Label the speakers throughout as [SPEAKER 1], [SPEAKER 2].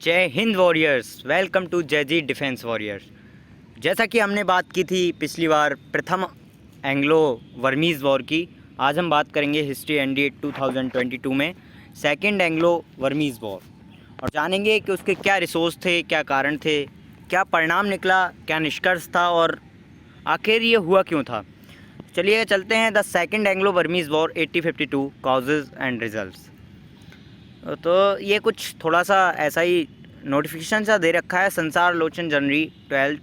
[SPEAKER 1] जय Hind warriors, welcome to जय जी defence warriors. जैसा कि हमने बात की थी पिछली बार प्रथम एंग्लो वर्मीज़ वॉर की, आज हम बात करेंगे हिस्ट्री एनडी 2022 में सेकंड एंग्लो वर्मीज़ वॉर और जानेंगे कि उसके क्या रिसोर्स थे, क्या कारण थे, क्या परिणाम निकला, क्या निष्कर्ष था और आखिर ये हुआ क्यों था। चलिए चलते हैं the second Anglo Burmese war 1852 causes and results. तो ये कुछ थोड़ा सा ऐसा ही नोटिफिकेशन सा दे रखा है, संसार लोचन जनवरी 12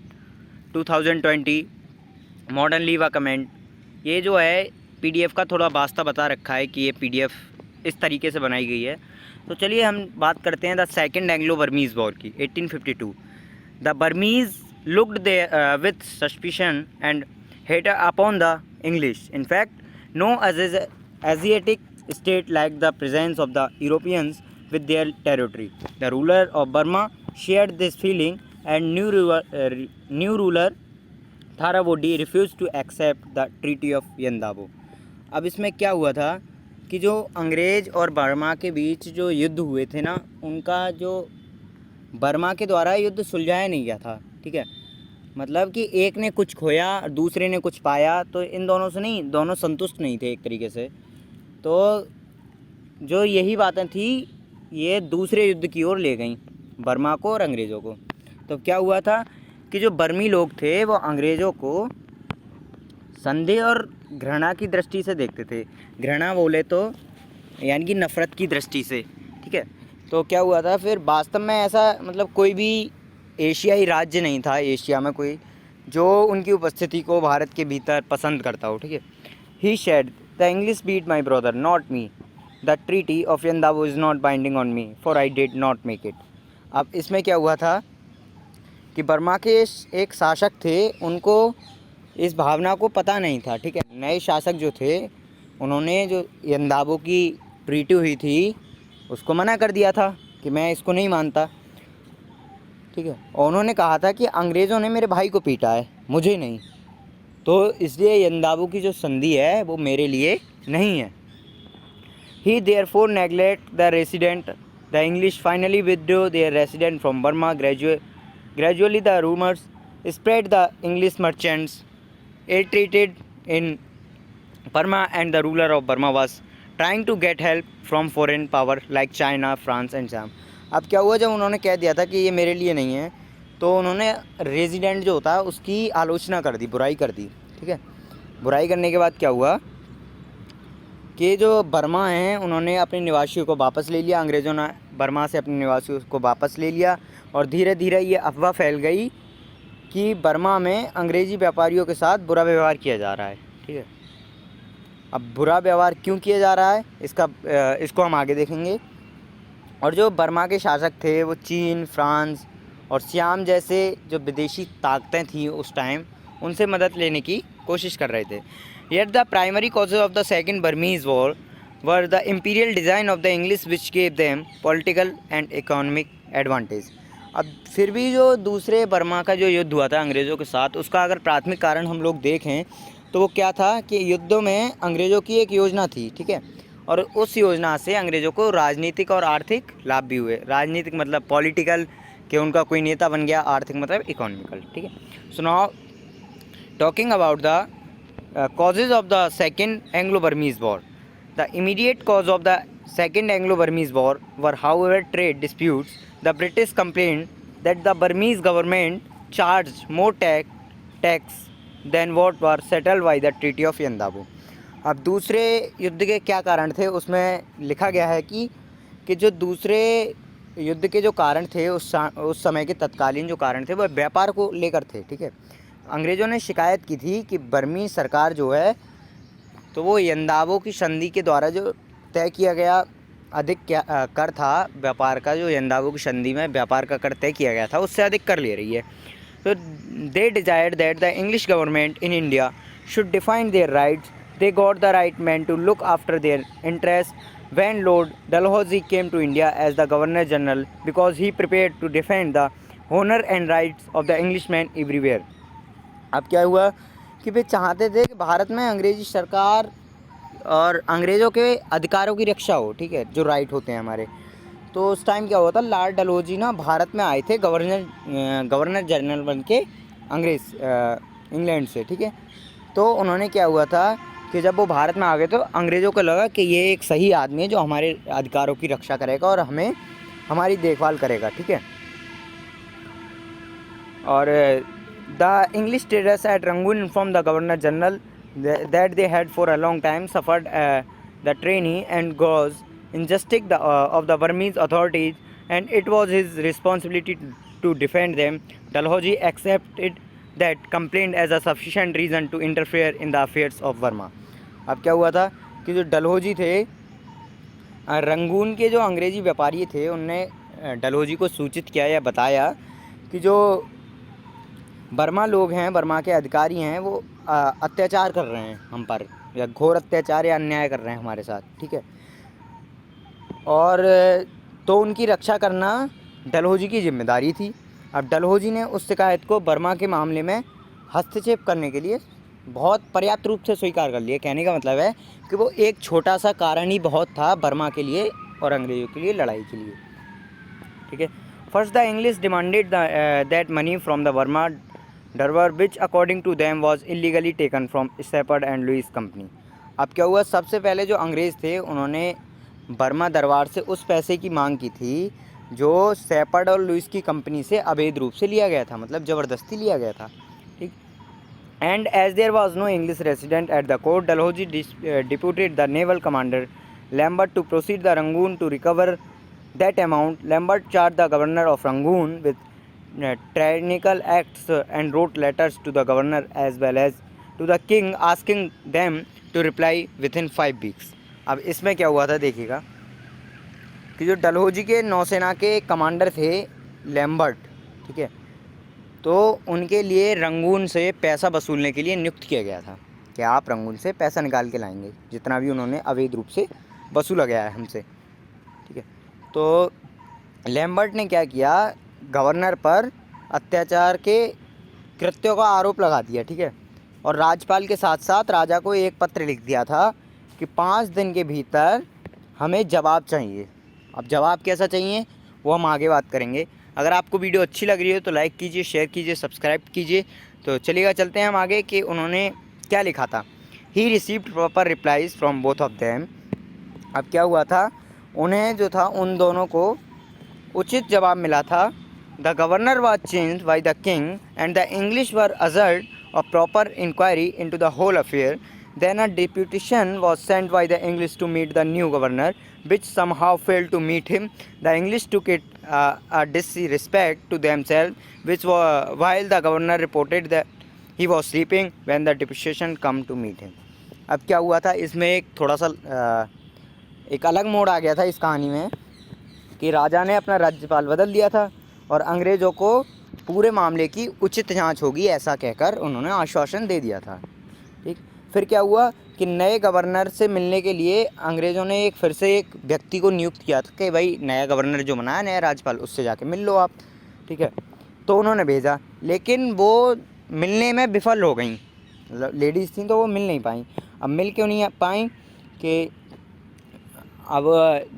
[SPEAKER 1] 2020 मॉडर्न लीव अ कमेंट। ये जो है पीडीएफ का थोड़ा वास्ता बता रखा है कि ये पीडीएफ इस तरीके से बनाई गई है। तो चलिए हम बात करते हैं the second Anglo Burmese war की 1852। The Burmese looked they with suspicion and hate upon the English. In fact, no Asiatic state lacked the presence of the Europeans with their territory. The ruler of Burma shared this feeling, and new ruler Tharavodi refused to accept the Treaty of Yandabo. अब इसमें क्या हुआ था कि जो अंग्रेज़ और Burma के बीच जो युद्ध हुए थे ना, उनका जो बर्मा के द्वारा युद्ध सुलझाया नहीं गया था। ठीक है, मतलब कि एक ने कुछ खोया और दूसरे ने कुछ पाया, तो इन दोनों से नहीं, दोनों संतुष्ट नहीं थे एक तरीके से। तो जो यही बातें थी ये दूसरे युद्ध की ओर ले गई बर्मा को और अंग्रेज़ों को। तो क्या हुआ था कि जो बर्मी लोग थे वो अंग्रेज़ों को संदेह और घृणा की दृष्टि से देखते थे। घृणा बोले तो यानी कि नफ़रत की दृष्टि से। ठीक है, तो क्या हुआ था फिर वास्तव में ऐसा, मतलब कोई भी एशियाई राज्य नहीं था एशिया में कोई जो उनकी उपस्थिति को भारत के भीतर पसंद करता हो। ठीक है, he said the English beat my brother not me, the treaty of Yandabo is not binding on me for I did not make it. अब इसमें क्या हुआ था कि बर्मा के एक शासक थे, उनको इस भावना को पता नहीं था। ठीक है, नए शासक जो थे उन्होंने जो यंदावो की ट्रीटी हुई थी उसको मना कर दिया था कि मैं इसको नहीं मानता। ठीक है, और उन्होंने कहा था कि अंग्रेज़ों ने मेरे भाई को पीटा है, मुझे नहीं, तो इसलिए यंदावो की जो संधि है वो मेरे लिए नहीं है। He therefore neglect the resident the English finally withdraw their resident from Burma. Gradually the rumours spread the English merchants ill treated in Burma and the ruler of Burma was trying to get help from foreign power like China, France and Sham। अब क्या हुआ, जब उन्होंने कह दिया था कि ये मेरे लिए नहीं है, तो उन्होंने रेजिडेंट जो होता है उसकी आलोचना कर दी, बुराई कर दी। ठीक है, बुराई करने के बाद क्या हुआ कि जो बर्मा हैं उन्होंने अपने निवासियों को वापस ले लिया, अंग्रेज़ों ने बर्मा से अपने निवासियों को वापस ले लिया और धीरे धीरे ये अफवाह फैल गई कि बर्मा में अंग्रेज़ी व्यापारियों के साथ बुरा व्यवहार किया जा रहा है। ठीक है, अब बुरा व्यवहार क्यों किया जा रहा है इसको हम आगे देखेंगे। और जो बर्मा के शासक थे वो चीन, फ्रांस और सियाम जैसे जो विदेशी ताकतें थीं उस टाइम, उनसे मदद लेने की कोशिश कर रहे थे। Yet the primary causes of the second Burmese war were the imperial design of the English which gave them political and economic advantage. अब फिर भी जो दूसरे बर्मा का जो युद्ध हुआ था अंग्रेज़ों के साथ, उसका अगर प्राथमिक कारण हम लोग देखें तो वो क्या था कि युद्धों में अंग्रेज़ों की एक योजना थी। ठीक है, और उस योजना से अंग्रेज़ों को राजनीतिक और आर्थिक लाभ भी हुए। राजनीतिक मतलब पॉलिटिकल कि उनका कोई नेता बन गया, आर्थिक मतलब इकोनॉमिकल। ठीक है, so now talking about the causes of the second Anglo Burmese war. The immediate cause of the second Anglo Burmese war were however trade disputes. The British complained that the Burmese government charged more tax than what were settled by the Treaty of Yandabo। अब दूसरे युद्ध के क्या कारण थे उसमें लिखा गया है कि जो दूसरे युद्ध के जो कारण थे उस समय के तत्कालीन जो कारण थे वह व्यापार को लेकर थे। ठीक है, अंग्रेज़ों ने शिकायत की थी कि बर्मी सरकार जो है तो वो यंदावो की संधि के द्वारा जो तय किया गया अधिक कर था व्यापार का, जो यंदावो की संधि में व्यापार का कर तय किया गया था उससे अधिक कर ले रही है। तो they desired that the English government in India should define their rights. They got the right man to look after their interest when Lord Dalhousie came to India as the governor general because he prepared to defend the honour and rights of the English man everywhere. अब क्या हुआ कि वे चाहते थे कि भारत में अंग्रेज़ी सरकार और अंग्रेज़ों के अधिकारों की रक्षा हो। ठीक है, जो राइट होते हैं हमारे, तो उस टाइम क्या हुआ था, लॉर्ड डलहौजी ना भारत में आए थे गवर्नर जनरल बन के अंग्रेज़ इंग्लैंड से, ठीक है। तो उन्होंने क्या हुआ था कि जब वो भारत में आ गए तो अंग्रेज़ों को लगा कि ये एक सही आदमी है जो हमारे अधिकारों की रक्षा करेगा और हमें हमारी देखभाल करेगा, ठीक है। और the English traders at Rangoon inform the governor general that they had for a long time suffered the tyranny and gross injustice of the Burmese authorities, and it was his responsibility to defend them. Dalhousie accepted that complaint as a sufficient reason to interfere in the affairs of Burma. अब क्या हुआ था कि जो डलहौजी थे, Rangoon के जो अंग्रेज़ी व्यापारी थे, उनने डलहौजी को सूचित किया या बताया कि जो बर्मा लोग हैं, बर्मा के अधिकारी हैं, वो अत्याचार कर रहे हैं हम पर, या घोर अत्याचार या अन्याय कर रहे हैं हमारे साथ, ठीक है। और तो उनकी रक्षा करना डलहौजी की जिम्मेदारी थी। अब डलहौजी ने उस शिकायत को बर्मा के मामले में हस्तक्षेप करने के लिए बहुत पर्याप्त रूप से स्वीकार कर लिया। कहने का मतलब है कि वो एक छोटा सा कारण ही बहुत था बर्मा के लिए और अंग्रेज़ों के लिए लड़ाई के लिए, ठीक है। First the English demanded that money from the Burma durbar which according to them was illegally taken from Shepherd and Lewis company. अब क्या हुआ, सबसे पहले जो अंग्रेज़ थे उन्होंने बर्मा दरबार से उस पैसे की मांग की थी जो शेपर्ड और लुईस की कंपनी से अवैध रूप से लिया गया था, मतलब ज़बरदस्ती लिया गया था, ठीक। And as there was no English resident at the court, Dalhousie deputed the naval commander Lambert to proceed the Rangoon to recover that amount. Lambert charge the governor of Rangoon with tyrannical acts and wrote letters to the governor as well as to the king asking them to reply within 5 weeks. अब इसमें क्या हुआ था देखिएगा कि जो डलहौजी के नौसेना के कमांडर थे लैम्बर्ट, ठीक है, तो उनके लिए रंगून से पैसा वसूलने के लिए नियुक्त किया गया था कि आप रंगून से पैसा निकाल के लाएंगे जितना भी उन्होंने अवैध रूप से वसूला गया है हमसे, ठीक है। तो लैम्बर्ट ने क्या किया, गवर्नर पर अत्याचार के कृत्यों का आरोप लगा दिया, ठीक है, और राज्यपाल के साथ साथ राजा को एक पत्र लिख दिया था कि 5 दिन के भीतर हमें जवाब चाहिए। अब जवाब कैसा चाहिए वो हम आगे बात करेंगे। अगर आपको वीडियो अच्छी लग रही हो तो लाइक कीजिए, शेयर कीजिए, सब्सक्राइब कीजिए। तो चलिएगा चलते हैं हम आगे कि उन्होंने क्या लिखा था। He received proper replies from both of them. अब क्या हुआ था, उन्हें जो था उन दोनों को उचित जवाब मिला था। The governor was changed by the king and the English were assured of proper inquiry into the whole affair. Then a deputation was sent by the English to meet the new governor, which somehow failed to meet him. The English took it a disrespect to themselves, while the governor reported that he was sleeping when the deputation come to meet him. अब क्या हुआ था, इसमें एक थोड़ा सा एक अलग मोड़ आ गया था इस कहानी में कि राजा ने अपना राज्यपाल बदल दिया था और अंग्रेज़ों को पूरे मामले की उचित जांच होगी ऐसा कहकर उन्होंने आश्वासन दे दिया था, ठीक। फिर क्या हुआ कि नए गवर्नर से मिलने के लिए अंग्रेज़ों ने फिर से एक व्यक्ति को नियुक्त किया था कि भाई नया गवर्नर जो बना है, नया राज्यपाल, उससे जाके मिल लो आप, ठीक है। तो उन्होंने भेजा, लेकिन वो मिलने में विफल हो गई, मतलब लेडीज़ थी तो वो मिल नहीं पाई। अब मिल क्यों नहीं पाई कि अब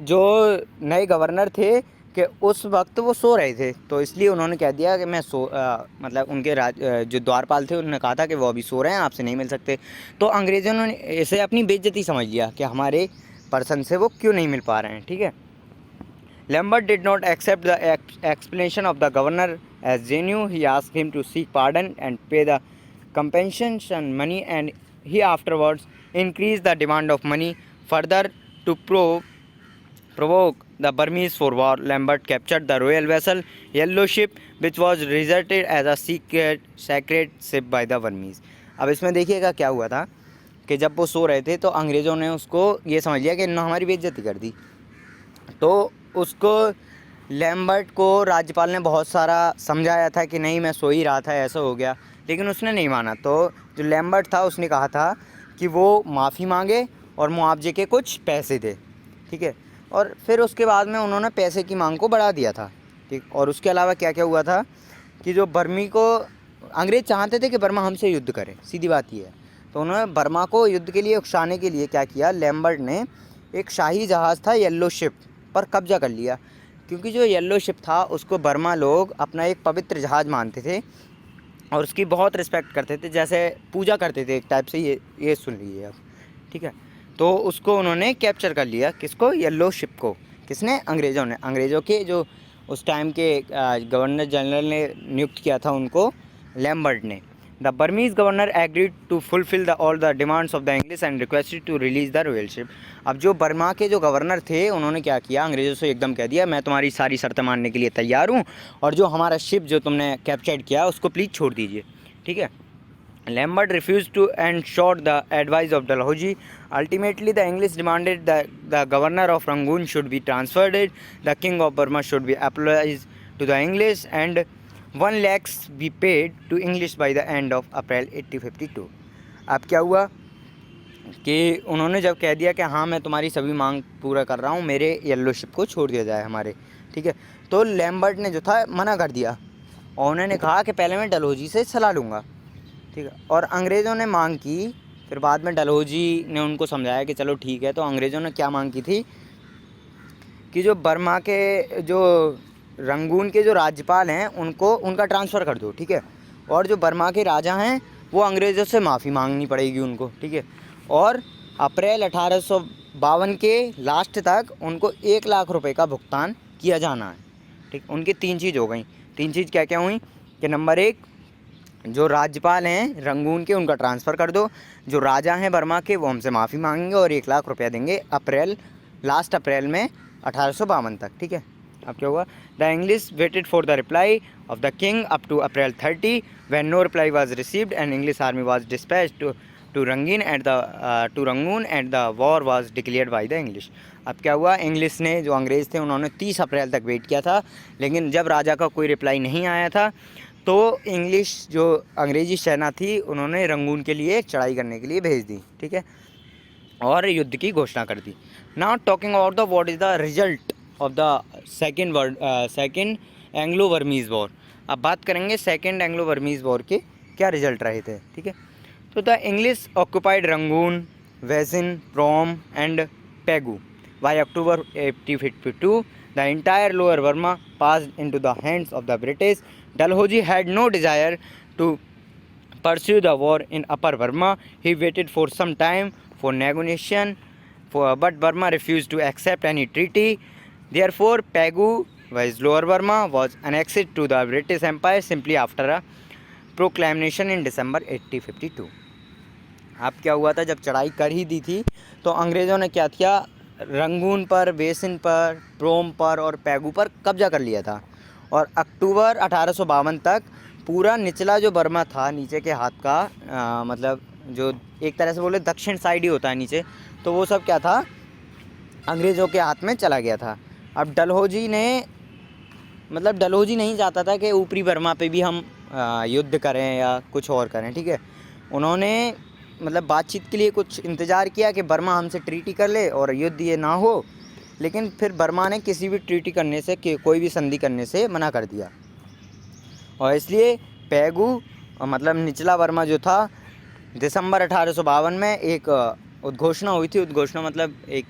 [SPEAKER 1] जो नए गवर्नर थे कि उस वक्त वो सो रहे थे, तो इसलिए उन्होंने कह दिया कि मैं मतलब उनके जो द्वारपाल थे उन्होंने कहा था कि वो अभी सो रहे हैं, आपसे नहीं मिल सकते। तो अंग्रेज़ों ने इसे अपनी बेइज्जती समझ लिया कि हमारे पर्सन से वो क्यों नहीं मिल पा रहे हैं, ठीक है। Lambert did not accept the explanation of the governor as genuine. He asked him to seek pardon and pay the compensation money and he afterwards increase the demand of money further to provoke the Burmese for war. Lambert captured the royal vessel Yellow Ship, which was reserted as a sacred ship by the Burmese. अब इसमें देखिएगा क्या हुआ था कि जब वो सो रहे थे तो अंग्रेज़ों ने उसको ये समझ लिया कि इन्होंने हमारी बेइज्जती कर दी। तो उसको लैम्बर्ट को राज्यपाल ने बहुत सारा समझाया था कि नहीं मैं सो ही रहा था, ऐसा हो गया, लेकिन उसने नहीं माना। तो जो लैम्बर्ट था उसने कहा था कि वो माफ़ी मांगे और मुआवजे के कुछ पैसे दे, ठीक है। और फिर उसके बाद में उन्होंने पैसे की मांग को बढ़ा दिया था, ठीक। और उसके अलावा क्या क्या हुआ था कि जो बर्मी को अंग्रेज़ चाहते थे कि बर्मा हमसे युद्ध करे, सीधी बात ये है। तो उन्होंने बर्मा को युद्ध के लिए उकसाने के लिए क्या किया, लैम्बर्ट ने एक शाही जहाज़ था येलो शिप पर कब्जा कर लिया। क्योंकि जो येलो शिप था उसको बर्मा लोग अपना एक पवित्र जहाज़ मानते थे और उसकी बहुत रिस्पेक्ट करते थे, जैसे पूजा करते थे एक टाइप से। ये सुन लीजिए अब, ठीक है। तो उसको उन्होंने कैप्चर कर लिया, किसको? येलो शिप को। किसने? अंग्रेज़ों ने। अंग्रेज़ों के जो उस टाइम के गवर्नर जनरल ने नियुक्त किया था उनको, लैम्बर्ट ने। The Burmese governor agreed to fulfil all the demands of the English and requested to release the royal ship. अब जो बर्मा के जो गवर्नर थे उन्होंने क्या किया, अंग्रेज़ों से एकदम कह दिया मैं तुम्हारी सारी शर्तें मानने के लिए तैयार हूँ, और जो हमारा शिप जो तुमने कैप्चर किया उसको प्लीज़ छोड़ दीजिए, ठीक है। Lambert refused to and sought the advice of Dalhousie. Ultimately, the English demanded that the governor of Rangoon should be transferred, the king of Burma should be apologized to the English, and 1 lakhs be paid to English by the end of April 1852. अब क्या हुआ कि उन्होंने जब कह दिया कि हाँ मैं तुम्हारी सभी मांग पूरा कर रहा हूँ, मेरे येलो शिप को छोड़ दिया जाए हमारे, ठीक है। तो लैम्बर्ट ने जो था मना कर दिया और उन्होंने कहा कि पहले मैं डलहौजी से सलाह लूँगा, ठीक है। और अंग्रेज़ों ने मांग की, फिर बाद में डलहौजी ने उनको समझाया कि चलो ठीक है। तो अंग्रेज़ों ने क्या मांग की थी कि जो बर्मा के जो रंगून के जो राज्यपाल हैं उनको उनका ट्रांसफ़र कर दो, ठीक है। और जो बर्मा के राजा हैं वो अंग्रेज़ों से माफ़ी मांगनी पड़ेगी उनको, ठीक है। और अप्रैल 1852 के लास्ट तक उनको 1 लाख रुपए का भुगतान किया जाना है, ठीक। उनकी 3 चीज़ हो गई। 3 चीज़ क्या क्या हुई कि नंबर 1, जो राज्यपाल हैं रंगून के उनका ट्रांसफ़र कर दो, जो राजा हैं बर्मा के वो हमसे माफ़ी मांगेंगे और 1 लाख रुपया देंगे लास्ट अप्रैल में 1852 तक, ठीक है। अब क्या हुआ? The English waited for the reply of the king up to April 30, when no reply was received and English army was dispatched to Rangoon and the war was declared by the English. अब क्या हुआ? English ने, जो अंग्रेज़ थे, उन्होंने 30 अप्रैल तक wait किया था, लेकिन जब राजा का कोई रिप्लाई नहीं आया था तो इंग्लिश जो अंग्रेज़ी सेना थी उन्होंने रंगून के लिए चढ़ाई करने के लिए भेज दी, ठीक है, और युद्ध की घोषणा कर दी। Now talking about the what is the result of the second Anglo Burmese war. अब बात करेंगे सेकेंड एंग्लो बर्मीज़ वॉर के क्या रिजल्ट रहे थे, ठीक है। तो the English occupied Rangoon, Bassein, Prome and Pegu by October 1852। The entire lower Burma passed into the hands of the British. Dalhousie had no desire to pursue the war in Upper Burma. He waited for some time for negotiation, but Burma refused to accept any treaty. Therefore, Pegu, which Lower Burma, was annexed to the British Empire simply after a proclamation in December 1852. अब क्या हुआ था? जब चढ़ाई कर ही दी थी तो अंग्रेज़ों ने क्या किया? रंगून पर, बेसिन पर, प्रोम पर और पैगू पर कब्जा कर लिया था। और अक्टूबर 1852 तक पूरा निचला जो बर्मा था, नीचे के हाथ का मतलब जो एक तरह से बोले दक्षिण साइड ही होता है नीचे, तो वो सब क्या था? अंग्रेज़ों के हाथ में चला गया था। अब डलहौजी नहीं चाहता था कि ऊपरी बर्मा पे भी हम युद्ध करें या कुछ और करें, ठीक है। उन्होंने मतलब बातचीत के लिए कुछ इंतज़ार किया कि बर्मा हमसे ट्रीटी कर ले और युद्ध ये ना हो, लेकिन फिर बर्मा ने किसी भी ट्रीटी करने से, कोई भी संधि करने से मना कर दिया। और इसलिए पैगू मतलब निचला बर्मा जो था, दिसंबर 1852 में एक उद्घोषणा हुई थी। उद्घोषणा मतलब एक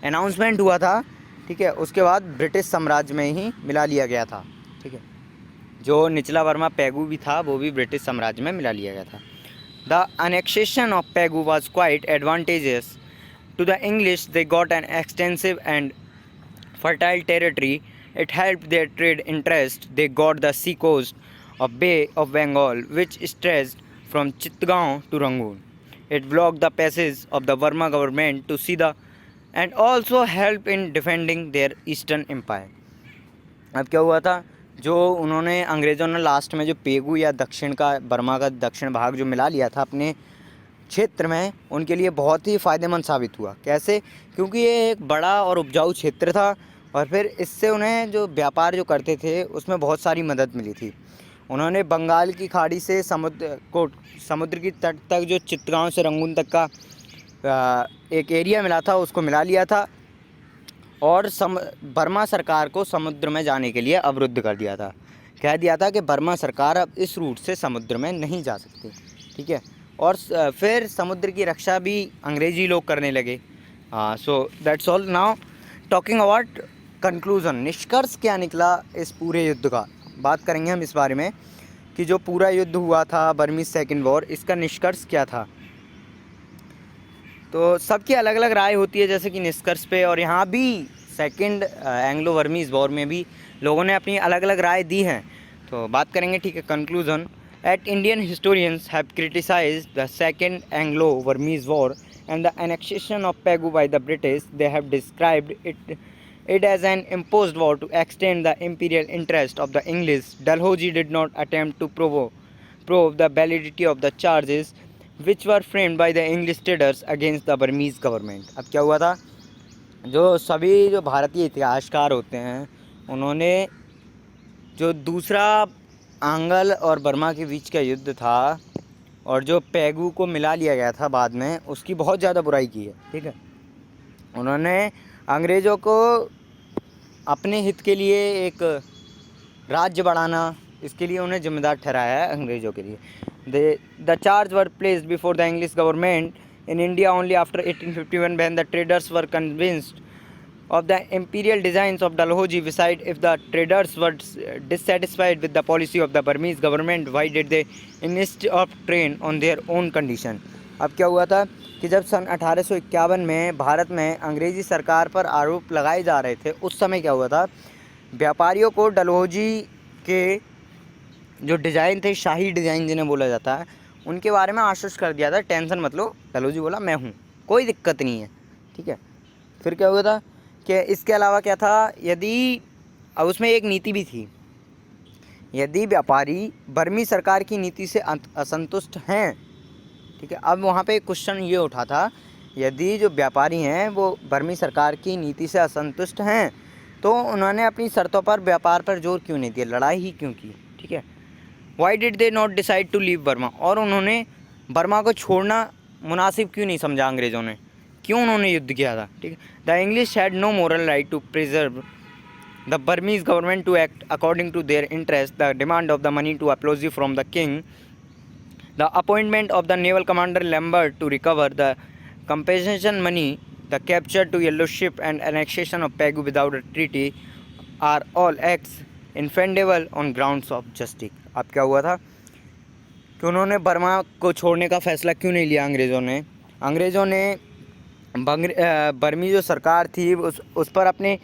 [SPEAKER 1] अनाउंसमेंट हुआ था, ठीक है। उसके बाद ब्रिटिश साम्राज्य में ही मिला लिया गया था, ठीक है। जो निचला बर्मा पैगू भी था वो भी ब्रिटिश साम्राज्य में मिला लिया गया था। The annexation of Pegu was quite advantageous to the English. They got an extensive and fertile territory. It helped their trade interest. They got the sea coast of Bay of Bengal, which stretched from Chittagaon to Rangoon. It blocked the passage of the Burma government to see the and also helped in defending their eastern empire. अब क्या हुआ था? जो उन्होंने अंग्रेज़ों ने last में जो पेगू या दक्षिण का बर्मा का दक्षिण भाग जो मिला लिया था अपने क्षेत्र में, उनके लिए बहुत ही फ़ायदेमंद साबित हुआ। कैसे? क्योंकि ये एक बड़ा और उपजाऊ क्षेत्र था और फिर इससे उन्हें जो व्यापार जो करते थे उसमें बहुत सारी मदद मिली थी। उन्होंने बंगाल की खाड़ी से समुद्र की तट तक जो चित्तगांव से रंगून तक का एक एरिया मिला था उसको मिला लिया था और बर्मा सरकार को समुद्र में जाने के लिए अवरुद्ध कर दिया था। कह दिया था कि बर्मा सरकार अब इस रूट से समुद्र में नहीं जा सकती, ठीक है। और फिर समुद्र की रक्षा भी अंग्रेज़ी लोग करने लगे। So that's all. Now talking about conclusion, निष्कर्ष क्या निकला इस पूरे युद्ध का, बात करेंगे हम इस बारे में कि जो पूरा युद्ध हुआ था बर्मीज़ सेकेंड वॉर, इसका निष्कर्ष क्या था। तो सबकी अलग अलग राय होती है जैसे कि निष्कर्ष पे, और यहाँ भी सेकेंड एंग्लो बर्मीज़ वॉर में भी लोगों ने अपनी अलग अलग राय दी हैं। तो बात करेंगे, ठीक है। Conclusion, at Indian historians have criticised the second Anglo Burmese war and the annexation of Pegu by the British. They have described it as an imposed war to extend the imperial interest of the English. Dalhousie did not attempt to prove the validity of the charges which were framed by the English traders against the Burmese government. अब क्या हुआ था, जो भारतीय इतिहासकार होते हैं उन्होंने जो दूसरा आंगल और बर्मा के बीच का युद्ध था और जो पैगू को मिला लिया गया था बाद में, उसकी बहुत ज़्यादा बुराई की है, ठीक है। उन्होंने अंग्रेज़ों को अपने हित के लिए एक राज्य बढ़ाना, इसके लिए उन्हें जिम्मेदार ठहराया है अंग्रेज़ों के लिए। The charge were placed before the English government in India only after 1851 when the traders were convinced of the imperial designs of Dalhousie. Besides, if the traders were dissatisfied with the policy of the Burmese government, why did they insist of train on their own condition? अब क्या हुआ था कि जब सन 1851 में भारत में अंग्रेज़ी सरकार पर आरोप लगाए जा रहे थे, उस समय क्या हुआ था, व्यापारियों को डलहौजी के जो डिज़ाइन थे, शाही डिज़ाइन जिन्हें बोला जाता है, उनके बारे में आश्वस्त कर दिया था, टेंशन मत लो, डलहौजी बोला मैं हूँ, कोई दिक्कत नहीं है, ठीक है। फिर क्या हुआ था कि इसके अलावा क्या था, यदि अब उसमें एक नीति भी थी, यदि व्यापारी बर्मी सरकार की नीति से असंतुष्ट हैं, ठीक है। अब वहाँ पे क्वेश्चन ये उठा था, यदि जो व्यापारी हैं वो बर्मी सरकार की नीति से असंतुष्ट हैं तो उन्होंने अपनी शर्तों पर व्यापार पर जोर क्यों नहीं दिया, लड़ाई ही क्यों की, ठीक है। Why did they not decide to leave Burma, और उन्होंने बर्मा को छोड़ना मुनासिब क्यों नहीं समझा अंग्रेज़ों ने, क्यों उन्होंने युद्ध किया था, ठीक है। The English had no moral right to preserve the Burmese government to act according to their interest. The demand of the money to apology from the king, the appointment of the naval commander Lambert to recover the compensation money, the capture to yellow ship and annexation of Pegu without a treaty are all acts infendable on grounds of justice. अब क्या हुआ था कि उन्होंने Burma को छोड़ने का फैसला क्यों नहीं लिया अंग्रेज़ों ने बर्मी जो सरकार थी उस पर अपने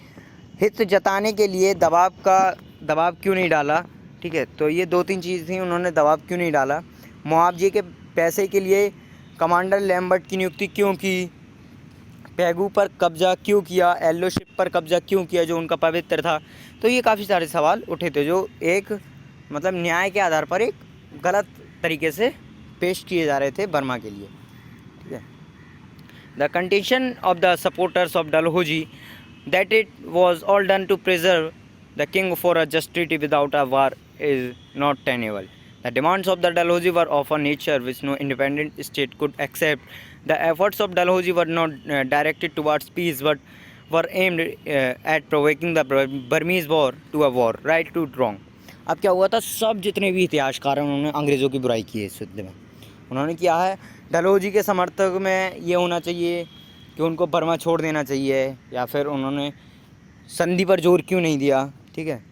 [SPEAKER 1] हित जताने के लिए दबाव क्यों नहीं डाला, ठीक है। तो ये 2-3 चीज़ थी, उन्होंने दबाव क्यों नहीं डाला, मुआवजे के पैसे के लिए कमांडर लैम्बर्ट की नियुक्ति क्यों की, पैगू पर कब्ज़ा क्यों किया, येलो शिप पर कब्ज़ा क्यों किया जो उनका पवित्र था। तो ये काफ़ी सारे सवाल उठे थे जो एक मतलब न्याय के आधार पर एक गलत तरीके से पेश किए जा रहे थे बर्मा के लिए, ठीक है। The contention of the supporters of Dalhousie that it was all done to preserve the king for a just treaty without a war is not tenable. The demands of the Dalhousie were of a nature which no independent state could accept. The efforts of Dalhousie were not directed towards peace but were aimed at provoking the Burmese war to a war, right to wrong. अब क्या हुआ था, सब जितने भी इतिहासकार हैं उन्होंने अंग्रेज़ों की बुराई की है इस युद्ध में। उन्होंने किया है डलहौजी के समर्थक में ये होना चाहिए कि उनको बर्मा छोड़ देना चाहिए, या फिर उन्होंने संधि पर जोर क्यों नहीं दिया, ठीक है,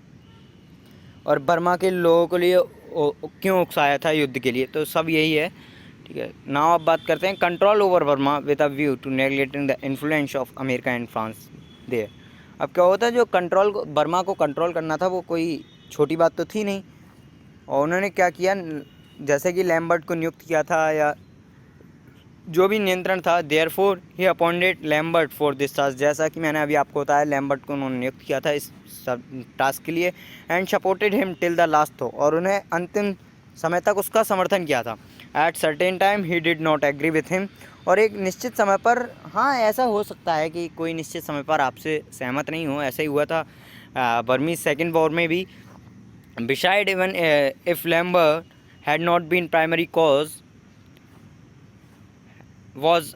[SPEAKER 1] और बर्मा के लोगों के लिए क्यों उकसाया था युद्ध के लिए। तो सब यही है, ठीक है। नाउ अब बात करते हैं control over Burma with a view to neglecting the influence of America and France there. अब क्या होता है, जो बर्मा को कंट्रोल करना था वो कोई छोटी बात तो थी नहीं, और उन्होंने क्या किया, जैसे कि लैम्बर्ट को नियुक्त किया था या जो भी नियंत्रण था, therefore he appointed Lambert for this task. जैसा कि मैंने अभी आपको बताया, लैम्बर्ट को उन्होंने नियुक्त किया था इस टास्क के लिए, and supported him till the last थो, और उन्हें अंतिम समय तक उसका समर्थन किया था. At certain time he did not agree with him, और एक निश्चित समय पर, हाँ ऐसा हो सकता है कि कोई निश्चित समय पर आपसे सहमत नहीं हो, ऐसा ही हुआ था बर्मी सेकेंड वॉर में भी. Beside even if Lambert had not been primary cause was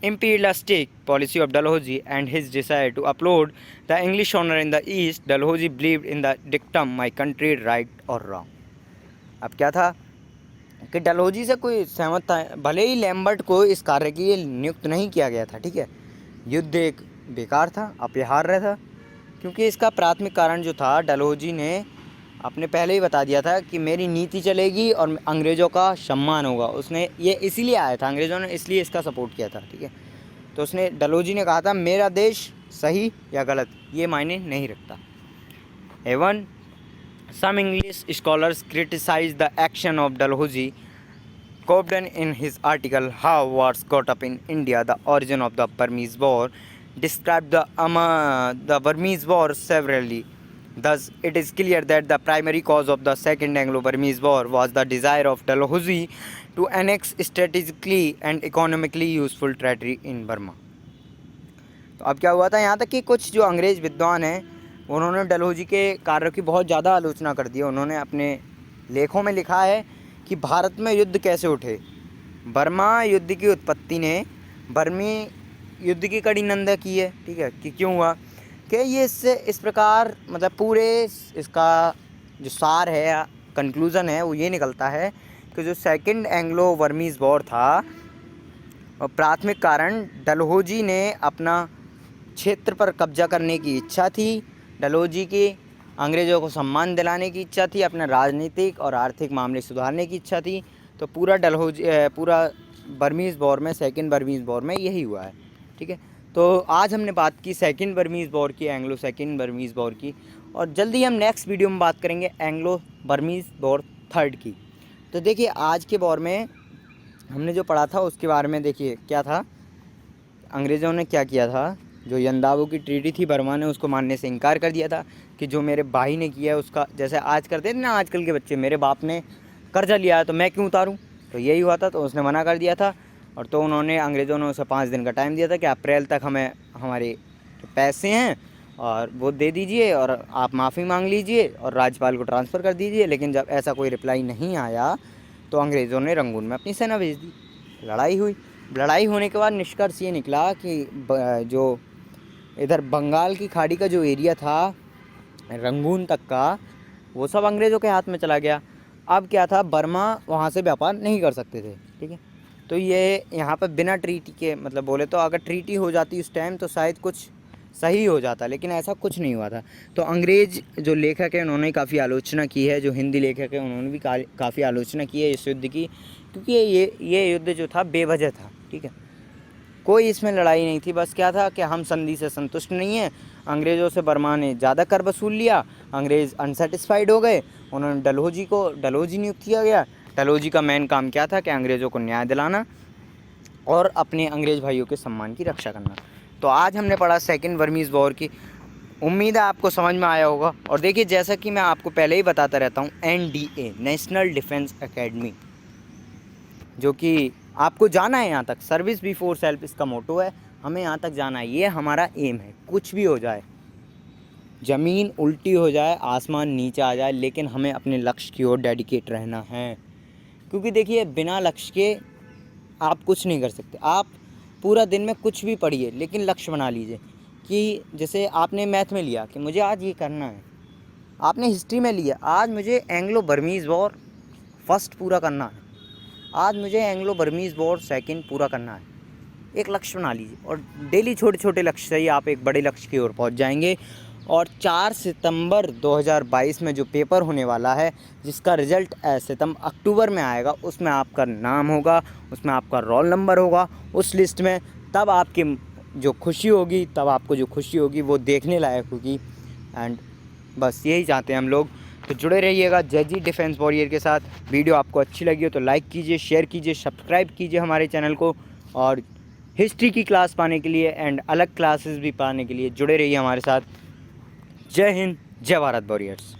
[SPEAKER 1] imperialistic policy of Dalhousie and his desire to uphold the English honor in the East. Dalhousie believed in the dictum my country right or wrong. अब क्या था कि डलहौजी से कोई सहमत था, भले ही Lambert को इस कार्य के लिए नियुक्त नहीं किया गया था, ठीक है। युद्ध एक बेकार था, अपरिहार्य था, क्योंकि इसका प्राथमिक कारण जो था, डलहौजी ने आपने पहले ही बता दिया था कि मेरी नीति चलेगी और अंग्रेज़ों का सम्मान होगा। उसने ये इसीलिए आया था, अंग्रेज़ों ने इसलिए इसका सपोर्ट किया था, ठीक है। तो उसने, डलहौजी ने कहा था मेरा देश सही या गलत ये मायने नहीं रखता। Even some English scholars criticise the action of Dalhousie. Cobden in his article How Wars Got Up in India, The Origin of the Burmese War, described the Burmese War severally. Thus, it is clear that the primary cause of the Second Anglo-Burmese War was the desire of Dalhousie to annex strategically and economically useful territory in Burma. तो अब क्या हुआ था, यहाँ तक कि कुछ जो अंग्रेज़ विद्वान हैं उन्होंने डलहौजी के कार्यों की बहुत ज़्यादा आलोचना कर दी। उन्होंने अपने लेखों में लिखा है कि भारत में युद्ध कैसे उठे। बर्मा युद्ध की उत्पत्ति ने बर्मी युद्ध की कड़ी निंदा की है, ठीक है, कि क्यों हुआ, कि ये इससे इस प्रकार मतलब पूरे इसका जो सार है या कंक्लूज़न है वो ये निकलता है कि जो सेकंड एंग्लो बर्मीज़ वॉर था और प्राथमिक कारण डलहौजी ने अपना क्षेत्र पर कब्जा करने की इच्छा थी, डलहौजी की अंग्रेज़ों को सम्मान दिलाने की इच्छा थी, अपने राजनीतिक और आर्थिक मामले सुधारने की इच्छा थी। तो पूरा डलहौजी पूरा बर्मीज़ वॉर में, सेकंड बर्मीज़ वॉर में यही हुआ है, ठीक है। तो आज हमने बात की सेकंड बर्मीज़ वॉर की, एंग्लो सेकंड बर्मीज़ वॉर की, और जल्दी हम नेक्स्ट वीडियो में बात करेंगे एंग्लो बर्मीज़ वॉर थर्ड की। तो देखिए आज के वॉर में हमने जो पढ़ा था उसके बारे में देखिए क्या था, अंग्रेज़ों ने क्या किया था। जो यंदावो की ट्रीटी थी, बर्मा ने उसको मानने से इनकार कर दिया था कि जो मेरे भाई ने किया है उसका, जैसे आज करते थे ना आजकल के बच्चे, मेरे बाप ने कर्जा लिया है तो मैं क्यों उतारूं, तो यही हुआ था। तो उसने मना कर दिया था और तो उन्होंने, अंग्रेज़ों ने उसे 5 दिन का टाइम दिया था कि अप्रैल तक हमें हमारे पैसे हैं और वो दे दीजिए और आप माफ़ी मांग लीजिए और राज्यपाल को ट्रांसफ़र कर दीजिए। लेकिन जब ऐसा कोई रिप्लाई नहीं आया तो अंग्रेज़ों ने रंगून में अपनी सेना भेज दी। लड़ाई हुई। लड़ाई होने के बाद निष्कर्ष ये निकला कि जो इधर बंगाल की खाड़ी का जो एरिया था रंगून तक का, वो सब अंग्रेज़ों के हाथ में चला गया। अब क्या था, बर्मा वहाँ से व्यापार नहीं कर सकते थे, ठीक है। तो ये यहाँ पर बिना ट्रीटी के, मतलब बोले तो अगर ट्रीटी हो जाती उस टाइम तो शायद कुछ सही हो जाता, लेकिन ऐसा कुछ नहीं हुआ था। तो अंग्रेज़ जो लेखक है उन्होंने काफ़ी आलोचना की है, जो हिंदी लेखक है उन्होंने भी काफ़ी आलोचना की है इस युद्ध की, क्योंकि ये युद्ध जो था बेवजह था, ठीक है। कोई इसमें लड़ाई नहीं थी, बस क्या था कि हम संधि से संतुष्ट नहीं हैं, अंग्रेज़ों से बर्मा ने ज़्यादा कर वसूल लिया, अंग्रेज़ अनसेटिस्फाइड हो गए, उन्होंने डलहौजी नियुक्त किया गया। डलहौजी का मेन काम क्या था कि अंग्रेज़ों को न्याय दिलाना और अपने अंग्रेज़ भाइयों के सम्मान की रक्षा करना। तो आज हमने पढ़ा सेकंड बर्मीज़ वॉर की, उम्मीद है आपको समझ में आया होगा। और देखिए जैसा कि मैं आपको पहले ही बताता रहता हूँ, NDA नेशनल डिफेंस एकेडमी, जो कि आपको जाना है यहाँ तक, सर्विस बिफोर सेल्फ इसका मोटो है, हमें यहाँ तक जाना है, ये हमारा एम है। कुछ भी हो जाए, ज़मीन उल्टी हो जाए, आसमान नीचे आ जाए, लेकिन हमें अपने लक्ष्य की ओर डेडिकेट रहना है। क्योंकि देखिए बिना लक्ष्य के आप कुछ नहीं कर सकते। आप पूरा दिन में कुछ भी पढ़िए, लेकिन लक्ष्य बना लीजिए कि जैसे आपने मैथ में लिया कि मुझे आज ये करना है, आपने हिस्ट्री में लिया आज मुझे एंग्लो बर्मीज़ वॉर फर्स्ट पूरा करना है, आज मुझे एंग्लो बर्मीज़ वॉर सेकंड पूरा करना है। एक लक्ष्य बना लीजिए और डेली छोटे छोटे लक्ष्य से ही आप एक बड़े लक्ष्य की ओर पहुंच जाएंगे। और 4 सितंबर 2022 में जो पेपर होने वाला है, जिसका रिज़ल्ट अक्टूबर में आएगा, उसमें आपका नाम होगा, उसमें आपका रोल नंबर होगा उस लिस्ट में। तब आपकी जो खुशी होगी, तब आपको जो खुशी होगी वो देखने लायक होगी। एंड बस यही चाहते हैं हम लोग। तो जुड़े रहिएगा जेजी डिफेंस वॉरियर के साथ। वीडियो आपको अच्छी लगी हो तो लाइक कीजिए, शेयर कीजिए, सब्सक्राइब कीजिए हमारे चैनल को। और हिस्ट्री की क्लास पाने के लिए एंड अलग क्लासेस भी पाने के लिए जुड़े रहिए हमारे साथ। जय हिंद, जय भारत वॉरियर्स।